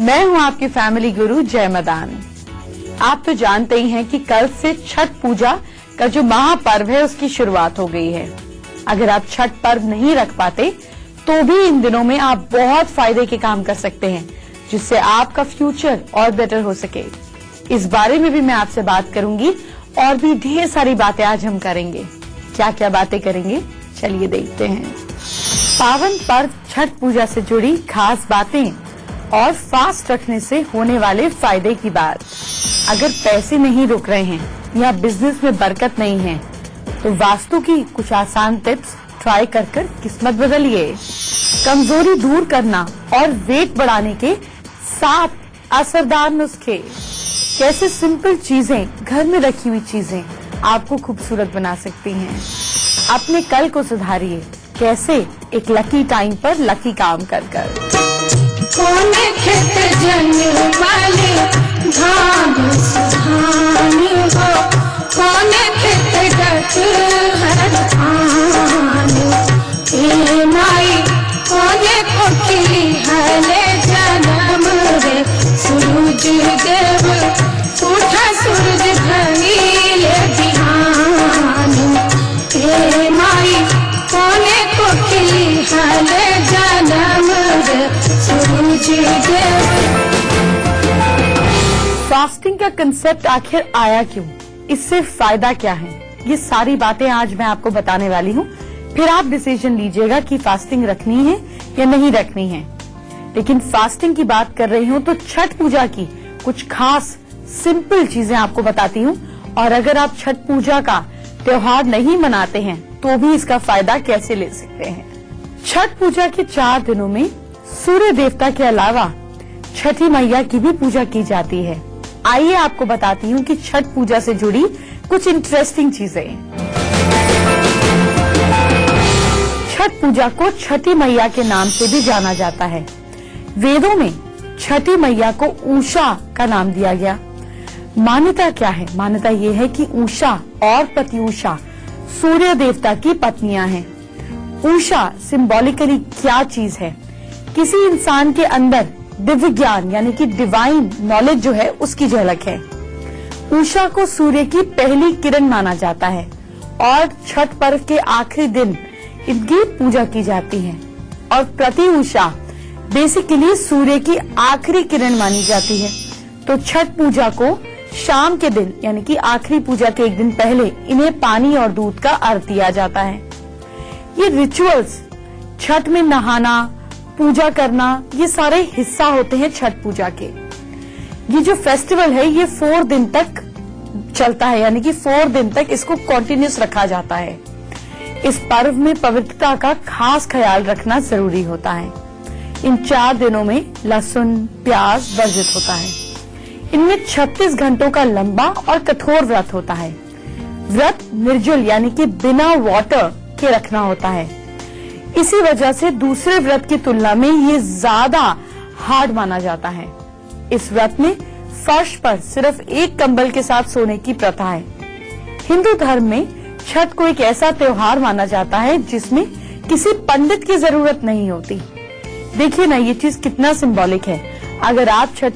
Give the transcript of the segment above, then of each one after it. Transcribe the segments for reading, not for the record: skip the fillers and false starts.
मैं हूं आपकी फैमिली गुरु जय मदान। आप तो जानते ही हैं कि कल से छठ पूजा का जो महापर्व है उसकी शुरुआत हो गई है। अगर आप छठ पर्व नहीं रख पाते तो भी इन दिनों में आप बहुत फायदे के काम कर सकते हैं, जिससे आपका फ्यूचर और बेटर हो सके। इस बारे में भी मैं आपसे बात करूंगी और भी ढेर सारी बातें आज हम करेंगे। क्या क्या बातें करेंगे, चलिए देखते हैं। पावन पर्व छठ पूजा से जुड़ी खास बातें और फास्ट रखने से होने वाले फायदे की बात। अगर पैसे नहीं रुक रहे हैं या बिजनेस में बरकत नहीं है तो वास्तु की कुछ आसान टिप्स ट्राई कर किस्मत बदलिए। कमजोरी दूर करना और वेट बढ़ाने के 7 असरदार नुस्खे। कैसे सिंपल चीजें, घर में रखी हुई चीजें आपको खूबसूरत बना सकती हैं। अपने कल को सुधारिए। कैसे एक लकी टाइम पर लकी काम कर कोने खेत जनवाले धाम सुहानी हो, कोने खेत गत हर आने ए माई, कोने कोकिली हले जन्म रे सूरज देव उठा सूरज भइले बिहान ए माई, कोने कोकिली हले जन्म रे सूरज देव। फास्टिंग का कंसेप्ट आखिर आया क्यों, इससे फायदा क्या है, ये सारी बातें आज मैं आपको बताने वाली हूँ। फिर आप डिसीजन लीजिएगा कि फास्टिंग रखनी है या नहीं रखनी है। लेकिन फास्टिंग की बात कर रही हूँ तो छठ पूजा की कुछ खास सिंपल चीजें आपको बताती हूँ, और अगर आप छठ पूजा का त्योहार नहीं मनाते हैं तो भी इसका फायदा कैसे ले सकते हैं। छठ पूजा के 4 दिनों में सूर्य देवता के अलावा छठी मैया की भी पूजा की जाती है। आइए आपको बताती हूँ कि छठ पूजा से जुड़ी कुछ इंटरेस्टिंग चीजें। छठ पूजा को छठी मैया के नाम से भी जाना जाता है। वेदों में छठी मैया को उषा का नाम दिया गया। मान्यता क्या है? मान्यता ये है कि उषा और प्रत्युषा सूर्य देवता की पत्नियां हैं। उषा सिंबॉलिकली क्या चीज है? किसी इंसान के अंदर दिव्य ज्ञान यानी कि डिवाइन नॉलेज जो है उसकी झलक है। उषा को सूर्य की पहली किरण माना जाता है और छठ पर्व के आखिरी दिन इनकी पूजा की जाती है। और प्रत्युषा बेसिकली सूर्य की आखिरी किरण मानी जाती है। तो छठ पूजा को शाम के दिन यानी कि आखिरी पूजा के एक दिन पहले इन्हें पानी और दूध का अर्घ दिया जाता है। ये रिचुअल्स, छठ में नहाना, पूजा करना, ये सारे हिस्सा होते हैं छठ पूजा के। ये जो फेस्टिवल है ये 4 दिन तक चलता है, यानी कि 4 दिन तक इसको कंटिन्यूस रखा जाता है। इस पर्व में पवित्रता का खास ख्याल रखना जरूरी होता है। इन 4 दिनों में लहसुन, प्याज वर्जित होता है। इनमें 36 घंटों का लंबा और कठोर व्रत होता है। व्रत निर्जल यानी कि बिना वाटर के रखना होता है। इसी वजह से दूसरे व्रत की तुलना में ये ज्यादा हार्ड माना जाता है। इस व्रत में फर्श पर सिर्फ एक कंबल के साथ सोने की प्रथा है। हिंदू धर्म में छठ को एक ऐसा त्योहार माना जाता है जिसमें किसी पंडित की जरूरत नहीं होती। देखिए ना, ये चीज कितना सिंबॉलिक है। अगर आप छठ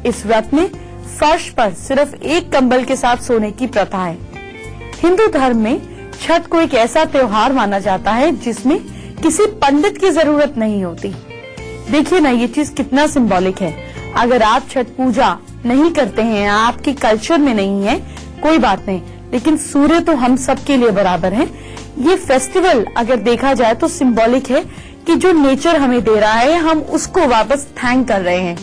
इस व्रत में फर्श पर सिर्फ एक कंबल के साथ सोने की प्रथा है। हिंदू धर्म में छठ को एक ऐसा त्योहार माना जाता है जिसमें किसी पंडित की जरूरत नहीं होती। देखिए ना, ये चीज कितना सिंबॉलिक है। अगर आप छठ पूजा नहीं करते हैं, आपके कल्चर में नहीं है, कोई बात नहीं, लेकिन सूर्य तो हम सबके लिए बराबर है। ये फेस्टिवल अगर देखा जाए तो सिंबॉलिक है कि जो नेचर हमें दे रहा है हम उसको वापस थैंक कर रहे हैं।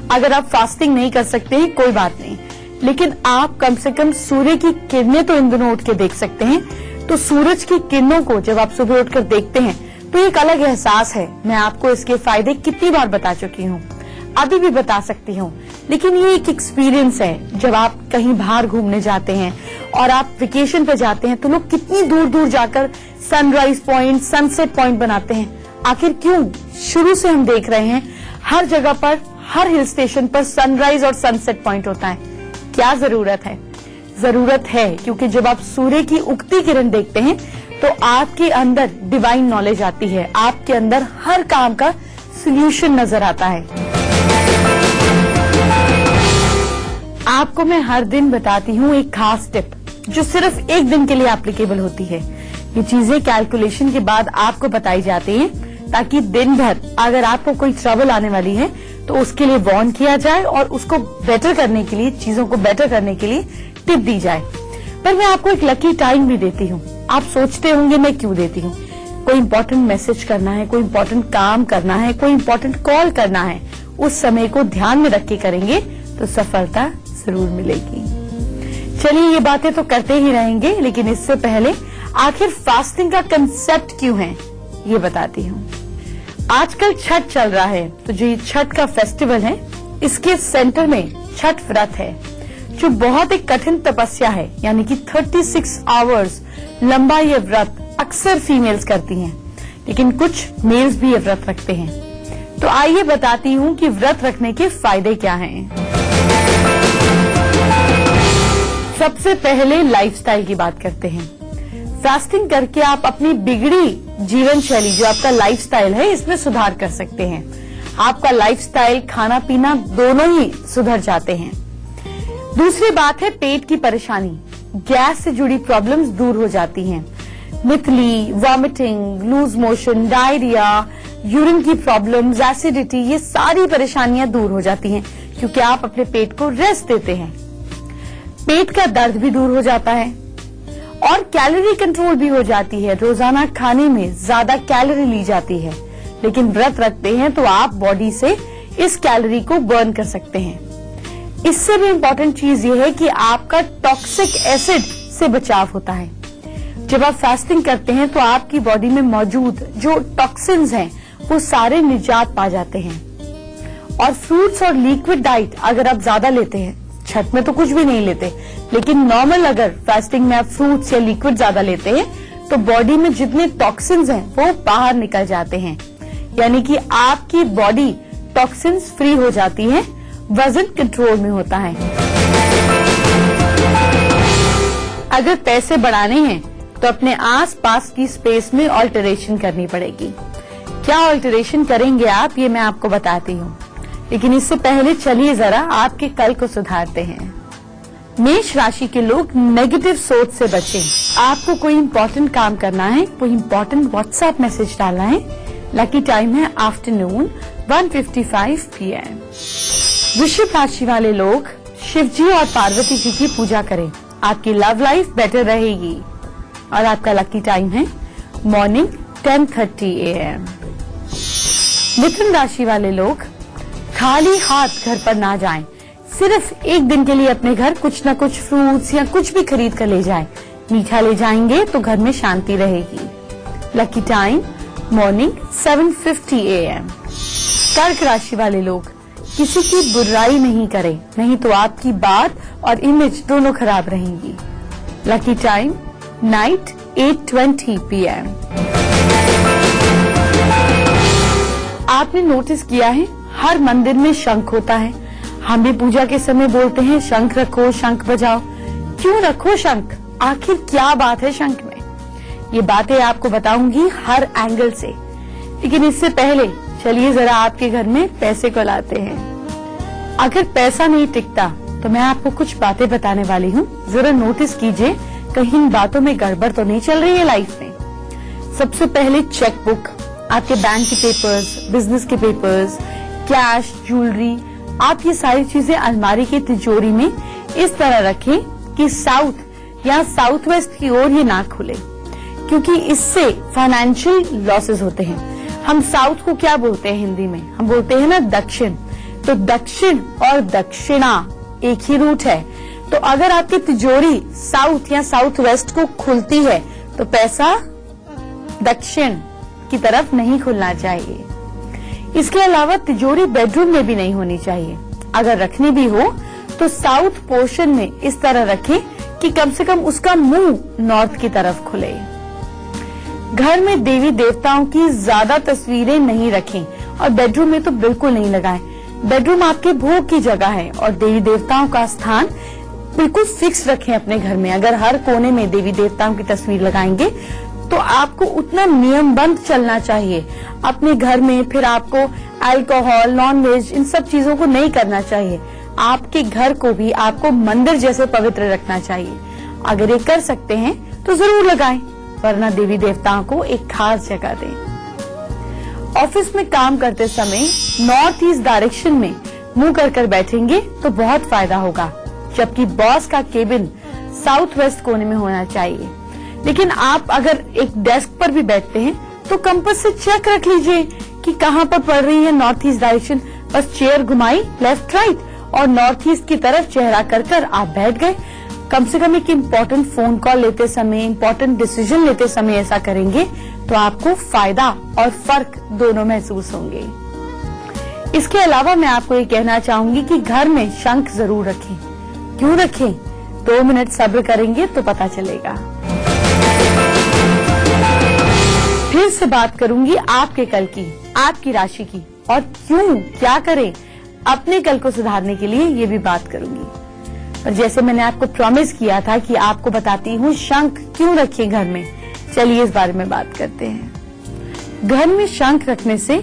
अगर आप फास्टिंग नहीं कर सकते हैं कोई बात नहीं, लेकिन आप कम से कम सूर्य की किरणें तो इन दिनों उठ के देख सकते हैं। तो सूरज की किरणों को जब आप सुबह उठकर देखते हैं तो एक अलग एहसास है। मैं आपको इसके फायदे कितनी बार बता चुकी हूँ, अभी भी बता सकती हूँ, लेकिन ये एक एक्सपीरियंस है। जब आप कहीं बाहर घूमने जाते हैं और आप वेकेशन पे जाते हैं तो लोग कितनी दूर दूर जाकर सनराइज पॉइंट, सनसेट पॉइंट बनाते हैं। आखिर क्यों? शुरू से हम देख रहे हैं हर जगह पर, हर हिल स्टेशन पर सनराइज और सनसेट पॉइंट होता है। क्या जरूरत है? जरूरत है क्योंकि जब आप सूर्य की उगती किरण देखते हैं तो आपके अंदर डिवाइन नॉलेज आती है, आपके अंदर हर काम का सॉल्यूशन नजर आता है। आपको मैं हर दिन बताती हूँ एक खास टिप जो सिर्फ एक दिन के लिए एप्लीकेबल होती है। ये चीजें कैलकुलेशन के बाद आपको बताई जाती हैं ताकि दिन भर अगर आपको कोई ट्रबल आने वाली है तो उसके लिए वार्न किया जाए और उसको बेटर करने के लिए, चीजों को बेटर करने के लिए टिप दी जाए। पर मैं आपको एक लकी टाइम भी देती हूँ। आप सोचते होंगे मैं क्यों देती हूँ? कोई इंपॉर्टेंट मैसेज करना है, कोई इंपॉर्टेंट काम करना है, कोई इंपॉर्टेंट कॉल करना है, उस समय को ध्यान में रख के करेंगे तो सफलता जरूर मिलेगी। चलिए ये बातें तो करते ही रहेंगे, लेकिन इससे पहले आखिर फास्टिंग का कंसेप्ट क्यों है ये बताती हूँ। आजकल छठ चल रहा है, तो जो ये छठ का फेस्टिवल है इसके सेंटर में छठ व्रत है जो बहुत एक कठिन तपस्या है, यानी कि 36 आवर्स लंबा ये व्रत अक्सर फीमेल्स करती हैं, लेकिन कुछ मेल्स भी ये व्रत रखते हैं। तो आइए बताती हूँ कि व्रत रखने के फायदे क्या हैं। सबसे पहले लाइफस्टाइल की बात करते हैं। फास्टिंग करके आप अपनी बिगड़ी जीवन शैली, जो आपका लाइफस्टाइल है, इसमें सुधार कर सकते हैं। आपका लाइफस्टाइल, खाना पीना दोनों ही सुधर जाते हैं। दूसरी बात है पेट की परेशानी, गैस से जुड़ी प्रॉब्लम्स दूर हो जाती हैं। मितली, vomiting, loose motion, diarrhoea, urine की प्रॉब्लम्स, एसिडिटी, ये सारी परेशानियां दूर हो जाती हैं क्योंकि आप अपने पेट को रेस्ट देते हैं। पेट का दर्द भी दूर हो जाता है और कैलोरी कंट्रोल भी हो जाती है। रोजाना खाने में ज्यादा कैलोरी ली जाती है, लेकिन व्रत रखते हैं तो आप बॉडी से इस कैलोरी को बर्न कर सकते हैं। इससे भी इम्पोर्टेंट चीज ये है कि आपका टॉक्सिक एसिड से बचाव होता है। जब आप फास्टिंग करते हैं तो आपकी बॉडी में मौजूद जो टॉक्सिन्स हैं वो सारे निजात पा जाते हैं। और फ्रूट्स और लिक्विड डाइट अगर आप ज्यादा लेते हैं, छठ में तो कुछ भी नहीं लेते, लेकिन नॉर्मल अगर फास्टिंग में आप फ्रूट्स या लिक्विड ज्यादा लेते हैं तो बॉडी में जितने टॉक्सिन्स हैं वो बाहर निकल जाते हैं, यानी कि आपकी बॉडी टॉक्सिन्स फ्री हो जाती है, वजन कंट्रोल में होता है। अगर पैसे बढ़ाने हैं तो अपने आसपास की स्पेस में ऑल्टरेशन करनी पड़ेगी। क्या ऑल्टरेशन करेंगे आप, ये मैं आपको बताती हूँ, लेकिन इससे पहले चलिए जरा आपके कल को सुधारते हैं। मेष राशि के लोग नेगेटिव सोच से बचें। आपको कोई इंपॉर्टेंट काम करना है, कोई इंपॉर्टेंट व्हाट्सएप मैसेज डालना है, लकी टाइम है आफ्टरनून 1:55 PM। वृषभ राशि वाले लोग शिव जी और पार्वती जी की पूजा करें, आपकी लव लाइफ बेटर रहेगी। और आपका लकी टाइम है मॉर्निंग 10:30 AM। मिथुन राशि वाले लोग खाली हाथ घर पर ना जाएं, सिर्फ एक दिन के लिए अपने घर कुछ न कुछ फ्रूट्स या कुछ भी खरीद कर ले जाएं। मीठा ले जाएंगे तो घर में शांति रहेगी। Lucky time morning 7:50 AM। कर्क राशि वाले लोग किसी की बुराई नहीं करें, नहीं तो आपकी बात और इमेज दोनों खराब रहेंगी। Lucky time night 8:20 PM। आपने नोटिस किया है हर मंदिर में शंख होता है। हम भी पूजा के समय बोलते हैं शंख रखो, शंख बजाओ। क्यों रखो शंख, आखिर क्या बात है शंख में? ये बातें आपको बताऊंगी हर एंगल से, लेकिन इससे पहले चलिए जरा आपके घर में पैसे को लाते हैं। अगर पैसा नहीं टिकता तो मैं आपको कुछ बातें बताने वाली हूँ, जरा नोटिस कीजिए कहीं इन बातों में गड़बड़ तो नहीं चल रही है लाइफ में। सबसे पहले चेक बुक, आपके बैंक के पेपर्स, बिजनेस के पेपर्स, कैश, ज्वेलरी, आप ये सारी चीजें अलमारी की तिजोरी में इस तरह रखें कि साउथ या साउथ वेस्ट की ओर ये ना खुले, क्योंकि इससे फाइनेंशियल लॉसेस होते हैं। हम साउथ को क्या बोलते हैं हिंदी में? हम बोलते हैं ना दक्षिण। तो दक्षिण और दक्षिणा एक ही रूट है। तो अगर आपकी तिजोरी साउथ या साउथ वेस्ट को खुलती है तो पैसा दक्षिण की तरफ नहीं खुलना चाहिए। इसके अलावा तिजोरी बेडरूम में भी नहीं होनी चाहिए। अगर रखनी भी हो तो साउथ पोर्शन में इस तरह रखें कि कम से कम उसका मुंह नॉर्थ की तरफ खुले। घर में देवी देवताओं की ज्यादा तस्वीरें नहीं रखें और बेडरूम में तो बिल्कुल नहीं लगाएं। बेडरूम आपके भोग की जगह है और देवी देवताओं का स्थान बिल्कुल फिक्स रखें अपने घर में। अगर हर कोने में देवी देवताओं की तस्वीर लगाएंगे तो आपको उतना नियमबद्ध चलना चाहिए अपने घर में। फिर आपको अल्कोहल, नॉनवेज, इन सब चीजों को नहीं करना चाहिए। आपके घर को भी आपको मंदिर जैसे पवित्र रखना चाहिए। अगर ये कर सकते हैं तो जरूर लगाएं, वरना देवी देवताओं को एक खास जगह दें। ऑफिस में काम करते समय नॉर्थ ईस्ट डायरेक्शन में मुंह कर बैठेंगे तो बहुत फायदा होगा, जबकि बॉस का केबिन साउथ वेस्ट कोने में होना चाहिए। लेकिन आप अगर एक डेस्क पर भी बैठते हैं तो कंपास से चेक रख लीजिए कि कहाँ पर पड़ रही है नॉर्थ ईस्ट डायरेक्शन। बस चेयर घुमाई लेफ्ट राइट और नॉर्थ ईस्ट की तरफ चेहरा कर आप बैठ गए। कम से कम एक इम्पोर्टेंट फोन कॉल लेते समय, इम्पोर्टेंट डिसीजन लेते समय ऐसा करेंगे तो आपको फायदा और फर्क दोनों महसूस होंगे। इसके अलावा मैं आपको ये कहना चाहूंगी कि घर में शंख जरूर रखें। क्यों रखें? 2 मिनट सब्र करेंगे तो पता चलेगा। फिर से बात करूंगी आपके कल की, आपकी राशि की, और क्यों, क्या करें अपने कल को सुधारने के लिए, ये भी बात करूंगी। और जैसे मैंने आपको प्रॉमिस किया था कि आपको बताती हूँ शंख क्यों रखें घर में, चलिए इस बारे में बात करते हैं। घर में शंख रखने से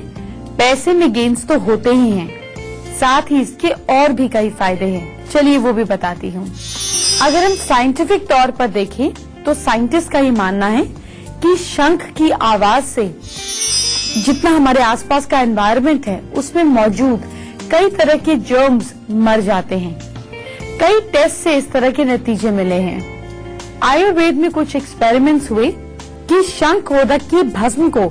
पैसे में गेन्स तो होते ही हैं, साथ ही इसके और भी कई फायदे हैं, चलिए वो भी बताती हूँ। अगर हम साइंटिफिक तौर पर देखें तो साइंटिस्ट का ये मानना है कि शंख की आवाज से जितना हमारे आसपास का एनवायरनमेंट है उसमें मौजूद कई तरह के जर्म्स मर जाते हैं। कई टेस्ट से इस तरह के नतीजे मिले हैं। आयुर्वेद में कुछ एक्सपेरिमेंट्स हुए कि शंख मोदक की भस्म को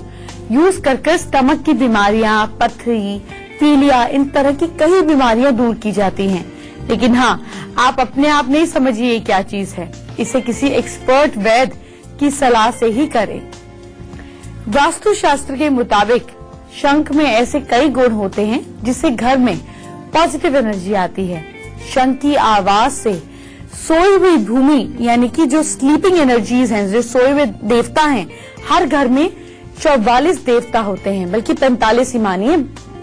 यूज कर स्टमक की बीमारियां, पथरी, पीलिया, इन तरह की कई बीमारियां दूर की जाती हैं। लेकिन हाँ, आप अपने आप नहीं समझिए ये क्या चीज है, इसे किसी एक्सपर्ट वैद्य की सलाह से ही करें। वास्तुशास्त्र के मुताबिक शंख में ऐसे कई गुण होते हैं जिससे घर में पॉजिटिव एनर्जी आती है। शंख की आवाज से सोई हुई भूमि, यानी कि जो स्लीपिंग एनर्जीज हैं, जो सोए हुए देवता हैं, हर घर में 44 देवता होते हैं, बल्कि 45 ही मानिए,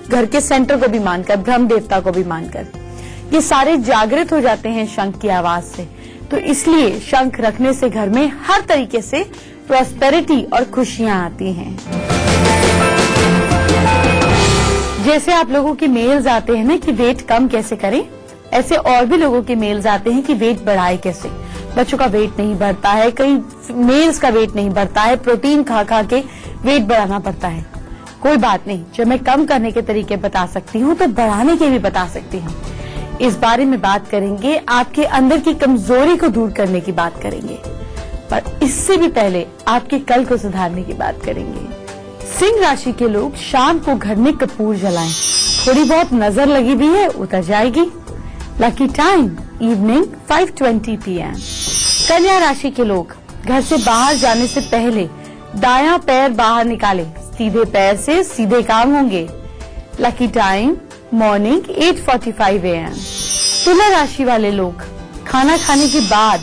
घर के सेंटर को भी मानकर, ब्रह्म देवता को भी मानकर, ये सारे जागृत हो जाते हैं शंख की आवाज से। तो इसलिए शंख रखने से घर में हर तरीके से प्रॉस्पेरिटी और खुशियां आती हैं। जैसे आप लोगों के मेल्स आते हैं ना कि वेट कम कैसे करें, ऐसे और भी लोगों के मेल्स आते हैं कि वेट बढ़ाए कैसे। बच्चों का वेट नहीं बढ़ता है, कई मेल्स का वेट नहीं बढ़ता है, प्रोटीन खा खा के वेट बढ़ाना पड़ता है। कोई बात नहीं, जब मैं कम करने के तरीके बता सकती हूँ तो बढ़ाने के भी बता सकती हूँ। इस बारे में बात करेंगे, आपके अंदर की कमजोरी को दूर करने की बात करेंगे, पर इससे भी पहले आपके कल को सुधारने की बात करेंगे। सिंह राशि के लोग शाम को घर में कपूर जलाएं, थोड़ी बहुत नजर लगी भी है उतर जाएगी। Lucky time evening 5:20 PM। कन्या राशि के लोग घर से बाहर जाने से पहले दायां पैर बाहर निकालें, सीधे पैर से सीधे काम होंगे। Lucky time morning 8:45 AM। तुला राशि वाले लोग खाना खाने के बाद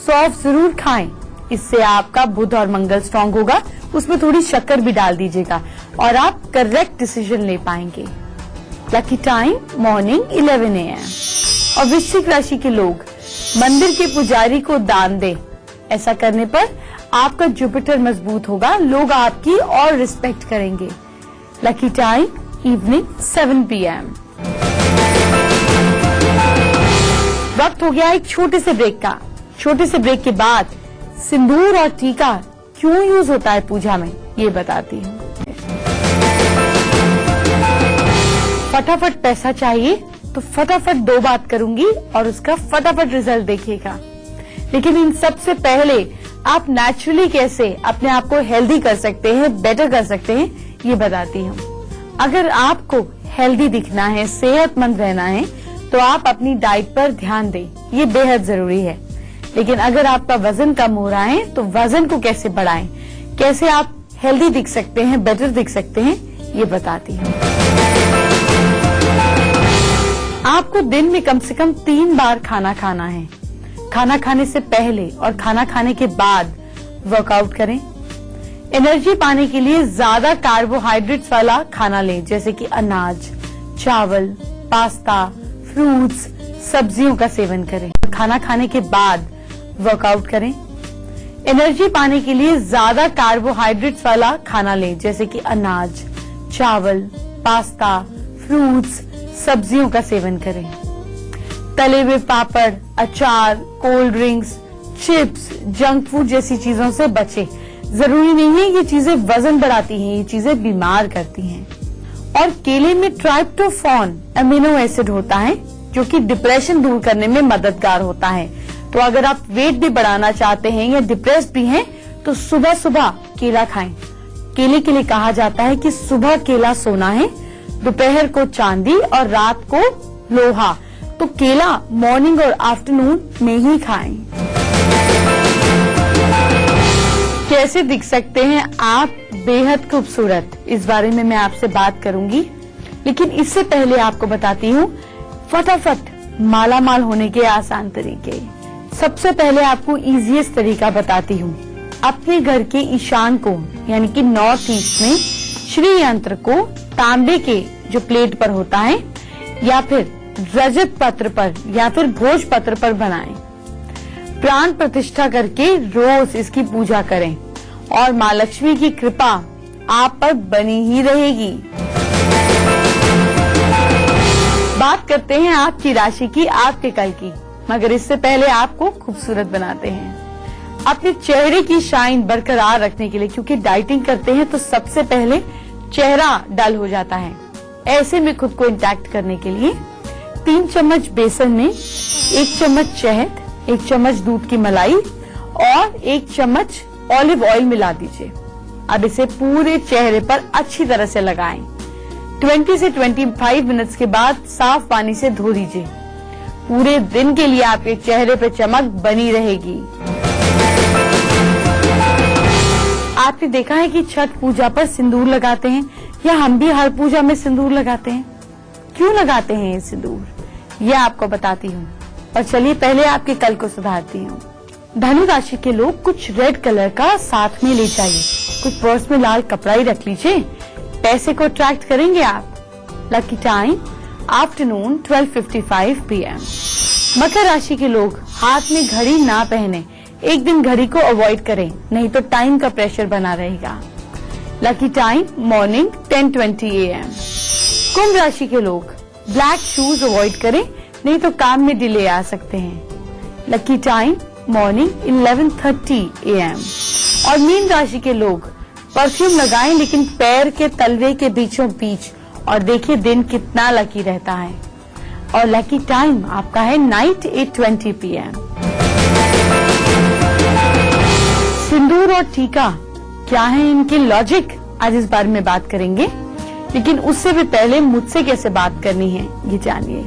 सौंफ जरूर खाएं, इससे आपका बुध और मंगल स्ट्रांग होगा। उसमें थोड़ी शक्कर भी डाल दीजिएगा और आप करेक्ट डिसीजन ले पाएंगे। Lucky time morning 11 AM। और वृश्चिक राशि के लोग मंदिर के पुजारी को दान दें, ऐसा करने पर आपका जुपिटर मजबूत होगा, लोग आपकी और रिस्पेक्ट करेंगे। Lucky time evening 7 PM। वक्त हो गया एक छोटे से ब्रेक का। छोटे से ब्रेक के बाद सिंदूर और टीका क्यों यूज होता है पूजा में, ये बताती हूँ। फटाफट पैसा चाहिए तो फटाफट 2 बात करूंगी और उसका फटाफट रिजल्ट देखिएगा। लेकिन इन सबसे पहले आप नेचुरली कैसे अपने आप को हेल्दी कर सकते हैं, बेटर कर सकते हैं, ये बताती हूँ। अगर आपको हेल्दी दिखना है, सेहतमंद रहना है, तो आप अपनी डाइट पर ध्यान दें, ये बेहद जरूरी है। लेकिन अगर आपका वजन कम हो रहा है तो वजन को कैसे बढ़ाएं, कैसे आप हेल्दी दिख सकते हैं, बेटर दिख सकते हैं, ये बताती हूँ। आपको दिन में कम से कम 3 बार खाना खाना है। खाना खाने से पहले और खाना खाने के बाद वर्कआउट करें। एनर्जी पाने के लिए ज्यादा कार्बोहाइड्रेट्स वाला खाना लें, जैसे कि अनाज, चावल, पास्ता, फ्रूट्स, सब्जियों का सेवन करें। खाना खाने के बाद वर्कआउट करें। एनर्जी पाने के लिए ज्यादा कार्बोहाइड्रेट्स वाला खाना लें, जैसे कि अनाज, चावल, पास्ता, फ्रूट्स, सब्जियों का सेवन करें। तले हुए पापड़, अचार, cold drinks, chips, junk food जैसी चीजों से बचे। जरूरी नहीं है ये चीजें वजन बढ़ाती हैं, ये चीजें बीमार करती हैं। और केले में ट्राइप्टोफॉन अमीनो एसिड होता है जो कि डिप्रेशन दूर करने में मददगार होता है। तो अगर आप वेट भी बढ़ाना चाहते हैं या डिप्रेस्ड भी हैं तो सुबह सुबह केला खाएं। केले के लिए कहा जाता है कि सुबह केला सोना है, दोपहर को चांदी और रात को लोहा। तो केला मॉर्निंग और आफ्टरनून में ही खाएं। कैसे दिख सकते हैं आप बेहद खूबसूरत, इस बारे में मैं आपसे बात करूंगी, लेकिन इससे पहले आपको बताती हूँ फटाफट मालामाल होने के आसान तरीके। सबसे पहले आपको इजीएस्ट तरीका बताती हूँ। अपने घर के ईशान को यानी कि नॉर्थ ईस्ट में श्री यंत्र को तांबे के जो प्लेट पर होता है या फिर रजत पत्र पर या फिर भोज पत्र पर बनाएं। प्राण प्रतिष्ठा करके रोज इसकी पूजा करें और माँ लक्ष्मी की कृपा आप पर बनी ही रहेगी। बात करते हैं आपकी राशि की, आपके कल की, मगर इससे पहले आपको खूबसूरत बनाते हैं। अपने चेहरे की शाइन बरकरार रखने के लिए, क्योंकि डाइटिंग करते हैं तो सबसे पहले चेहरा डल हो जाता है। ऐसे में खुद को इंटैक्ट करने के लिए 3 चम्मच बेसन में 1 चम्मच शहद, 1 चम्मच दूध की मलाई और 1 चम्मच ऑलिव ऑयल मिला दीजिए। अब इसे पूरे चेहरे पर अच्छी तरह से लगाएं। 20 से 25 मिनट्स के बाद साफ पानी से धो दीजिए। पूरे दिन के लिए आपके चेहरे पर चमक बनी रहेगी। आपने देखा है कि छठ पूजा पर सिंदूर लगाते हैं, या हम भी हर पूजा में सिंदूर लगाते हैं। क्यों लगाते हैं ये सिंदूर, ये आपको बताती हूँ। और चलिए पहले आपके कल को सुधारती हूँ। धनु राशि के लोग कुछ रेड कलर का साथ में ले जाइए। कुछ पर्स में लाल कपड़ा ही रख लीजिए, पैसे को अट्रैक्ट करेंगे आप। Lucky time afternoon 12:55 PM। मकर राशि के लोग हाथ में घड़ी ना पहने, एक दिन घड़ी को अवॉइड करें, नहीं तो टाइम का प्रेशर बना रहेगा। Lucky time morning 10:20 AM। कुंभ राशि के लोग ब्लैक शूज अवॉइड करें, नहीं तो काम में डिले आ सकते हैं। Lucky time morning 11:30 AM। और मीन राशि के लोग परफ्यूम लगाएं लेकिन पैर के तलवे के बीचों बीच, और देखिए दिन कितना लकी रहता है। और लकी टाइम आपका है नाइट 8:20 PM। सिंदूर और टीका क्या है इनके लॉजिक, आज इस बारे में बात करेंगे, लेकिन उससे भी पहले मुझसे कैसे बात करनी है ये जानिए।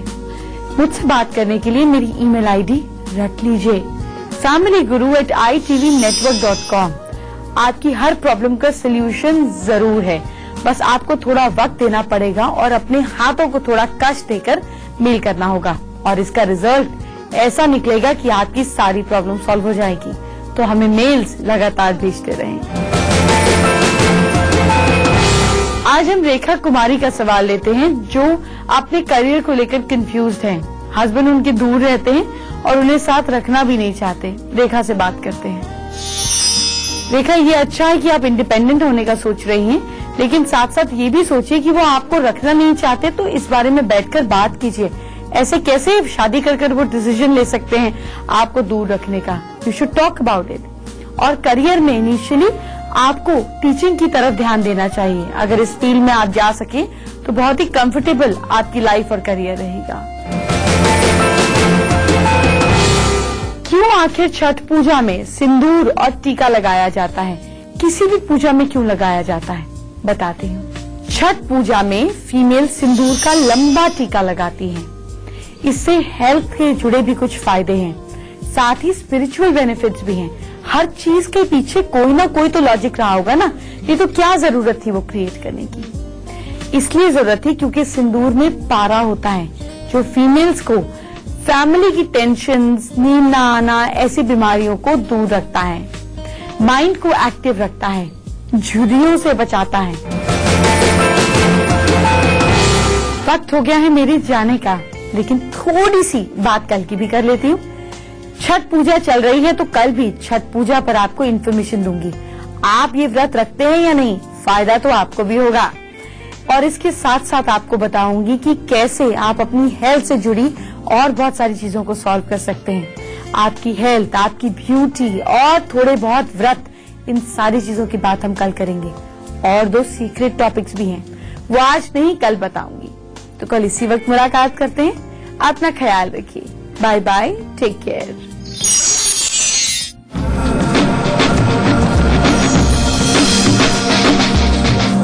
मुझसे बात करने के लिए मेरी ईमेल आईडी रख लीजिए, familyguru@itvnetwork.com। आपकी हर प्रॉब्लम का सलूशन जरूर है, बस आपको थोड़ा वक्त देना पड़ेगा और अपने हाथों को थोड़ा कष्ट देकर मेल करना होगा, और इसका रिजल्ट ऐसा निकलेगा कि आपकी सारी प्रॉब्लम सॉल्व हो जाएगी। तो हमें मेल्स लगातार भेजते रहें। आज हम रेखा कुमारी का सवाल लेते हैं, जो अपने करियर को लेकर कंफ्यूज्ड हैं। हस्बैंड उनके दूर रहते हैं और उन्हें साथ रखना भी नहीं चाहते। रेखा से बात करते हैं। रेखा, ये अच्छा है कि आप इंडिपेंडेंट होने का सोच रही हैं, लेकिन साथ साथ ये भी सोचिए कि वो आपको रखना नहीं चाहते, तो इस बारे में बैठकर बात कीजिए। ऐसे कैसे शादी कर वो डिसीजन ले सकते हैं आपको दूर रखने का। You should talk about it. और करियर में इनिशियली आपको टीचिंग की तरफ ध्यान देना चाहिए। अगर इस फील्ड में आप जा सके तो बहुत ही कंफर्टेबल आपकी लाइफ और करियर रहेगा। क्यों आखिर छठ पूजा में सिंदूर और टीका लगाया जाता है, किसी भी पूजा में क्यों लगाया जाता है बताती हूँ। छठ पूजा में फीमेल सिंदूर का लंबा टीका लगाती है। इससे हेल्थ के जुड़े भी कुछ फायदे हैं, साथ ही स्पिरिचुअल बेनिफिट्स भी हैं। हर चीज के पीछे कोई ना कोई तो लॉजिक रहा होगा ना, ये तो क्या जरूरत थी वो क्रिएट करने की। इसलिए जरूरत थी क्योंकि सिंदूर में पारा होता है जो फीमेल्स को फैमिली की टेंशन, नींद न आना, ऐसी बीमारियों को दूर रखता है, माइंड को एक्टिव रखता है, झुर्रियों से बचाता है। वक्त हो गया है मेरी जाने का, लेकिन थोड़ी सी बात कल की भी कर लेती हूँ। छठ पूजा चल रही है तो कल भी छठ पूजा पर आपको इन्फॉर्मेशन दूंगी। आप ये व्रत रखते हैं या नहीं, फायदा तो आपको भी होगा। और इसके साथ साथ आपको बताऊंगी कि कैसे आप अपनी हेल्थ से जुड़ी और बहुत सारी चीजों को सॉल्व कर सकते हैं। आपकी हेल्थ, आपकी ब्यूटी और थोड़े बहुत व्रत, इन सारी चीजों की बात हम कल करेंगे। और 2 सीक्रेट टॉपिक्स भी हैं, वो आज नहीं कल बताऊंगी। तो कल इसी वक्त मुलाकात करते हैं। अपना ख्याल रखिए। Bye bye, take care.